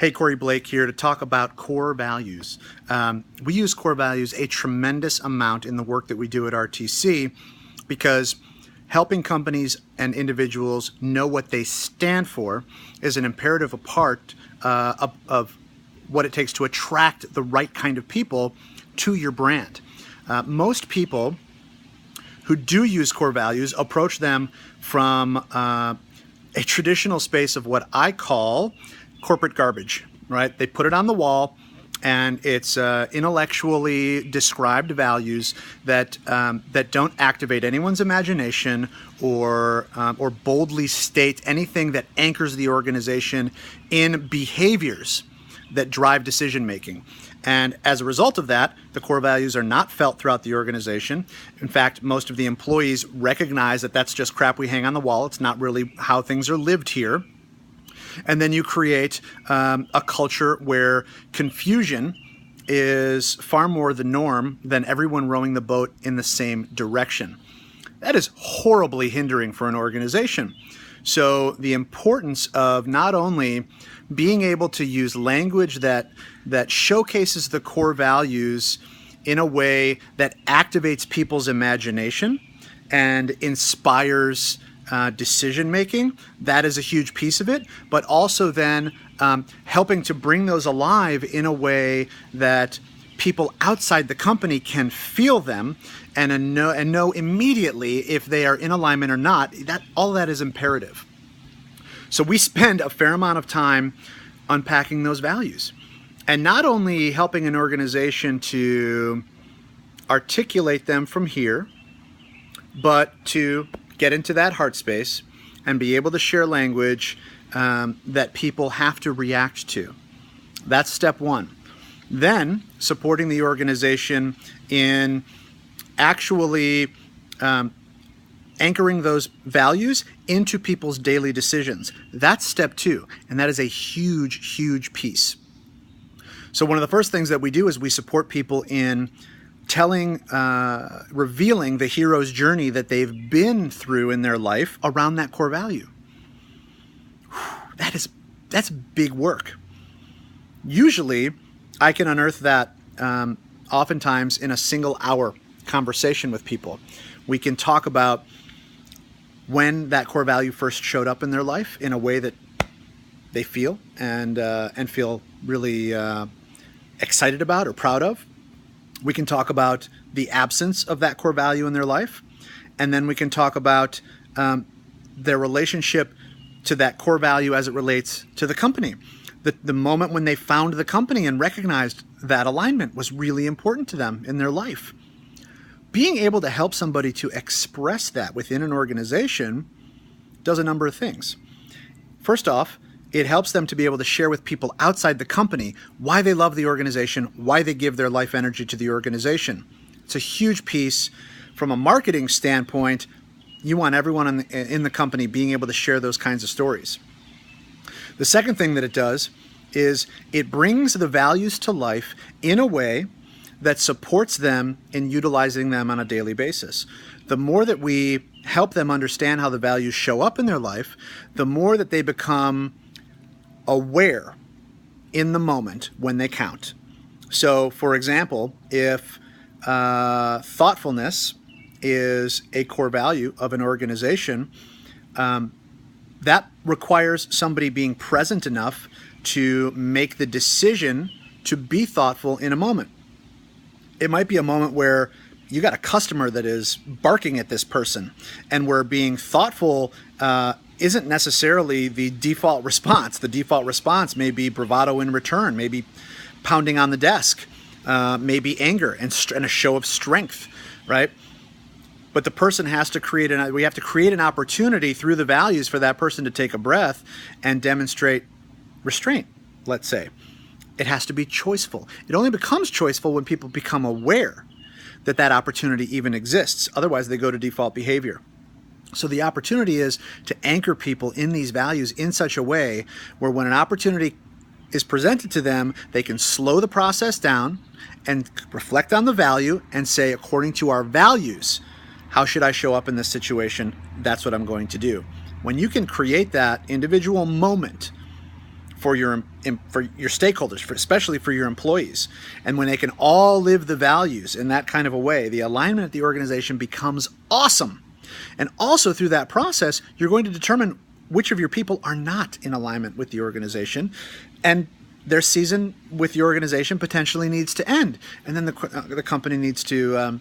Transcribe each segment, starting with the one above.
Hey, Corey Blake here to talk about core values. We use core values a tremendous amount in the work that we do at RTC because helping companies and individuals know what they stand for is an imperative part of what it takes to attract the right kind of people to your brand. Most people who do use core values approach them from a traditional space of what I call corporate garbage, right? They put it on the wall, and it's intellectually described values that don't activate anyone's imagination or boldly state anything that anchors the organization in behaviors that drive decision making. And as a result of that, the core values are not felt throughout the organization. In fact, most of the employees recognize that that's just crap we hang on the wall. It's not really how things are lived here. And then you create a culture where confusion is far more the norm than everyone rowing the boat in the same direction. That is horribly hindering for an organization. So the importance of not only being able to use language that showcases the core values in a way that activates people's imagination and inspires decision making, that is a huge piece of it, but also then helping to bring those alive in a way that people outside the company can feel them and know immediately if they are in alignment or not. All that is imperative. So we spend a fair amount of time unpacking those values and not only helping an organization to articulate them from here, but to get into that heart space and be able to share language that people have to react to. That's step one. Then supporting the organization in actually anchoring those values into people's daily decisions. That's step two, and that is a huge, huge piece. So one of the first things that we do is we support people in revealing the hero's journey that they've been through in their life around that core value. That's big work. Usually, I can unearth that oftentimes in a single hour conversation with people. We can talk about when that core value first showed up in their life in a way that they feel and feel really excited about or proud of. We can talk about the absence of that core value in their life, and then we can talk about their relationship to that core value as it relates to the company. The moment when they found the company and recognized that alignment was really important to them in their life. Being able to help somebody to express that within an organization does a number of things. First off, it helps them to be able to share with people outside the company why they love the organization, why they give their life energy to the organization. It's a huge piece from a marketing standpoint. You want everyone in the company being able to share those kinds of stories. The second thing that it does is it brings the values to life in a way that supports them in utilizing them on a daily basis. The more that we help them understand how the values show up in their life, the more that they become aware in the moment when they count. So, for example, if thoughtfulness is a core value of an organization, that requires somebody being present enough to make the decision to be thoughtful in a moment. It might be a moment where you got a customer that is barking at this person, and where being thoughtful isn't necessarily the default response. The default response may be bravado in return, maybe pounding on the desk, maybe anger and a show of strength, right? But the person has to we have to create an opportunity through the values for that person to take a breath and demonstrate restraint, let's say. It has to be choiceful. It only becomes choiceful when people become aware that that opportunity even exists. Otherwise, they go to default behavior. So the opportunity is to anchor people in these values in such a way where when an opportunity is presented to them, they can slow the process down and reflect on the value and say, according to our values, how should I show up in this situation? That's what I'm going to do. When you can create that individual moment for your stakeholders, especially for your employees. And when they can all live the values in that kind of a way, the alignment at the organization becomes awesome. And also through that process, you're going to determine which of your people are not in alignment with the organization, and their season with the organization potentially needs to end. And then the company needs to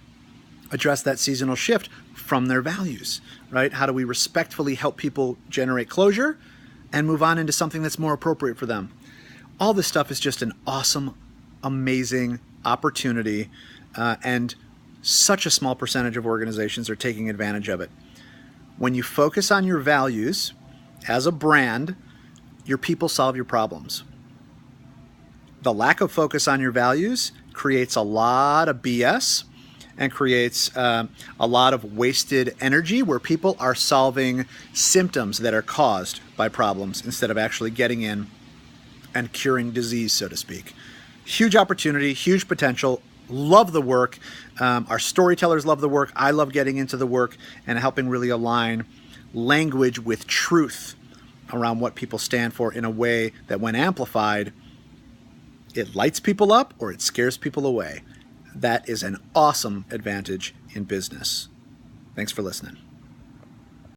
address that seasonal shift from their values, right? How do we respectfully help people generate closure and move on into something that's more appropriate for them? All this stuff is just an awesome, amazing opportunity, and such a small percentage of organizations are taking advantage of it. When you focus on your values as a brand, your people solve your problems. The lack of focus on your values creates a lot of BS and creates a lot of wasted energy where people are solving symptoms that are caused by problems instead of actually getting in and curing disease, so to speak. Huge opportunity, huge potential. Love the work. Our storytellers love the work. I love getting into the work and helping really align language with truth around what people stand for in a way that when amplified, it lights people up or it scares people away. That is an awesome advantage in business. Thanks for listening.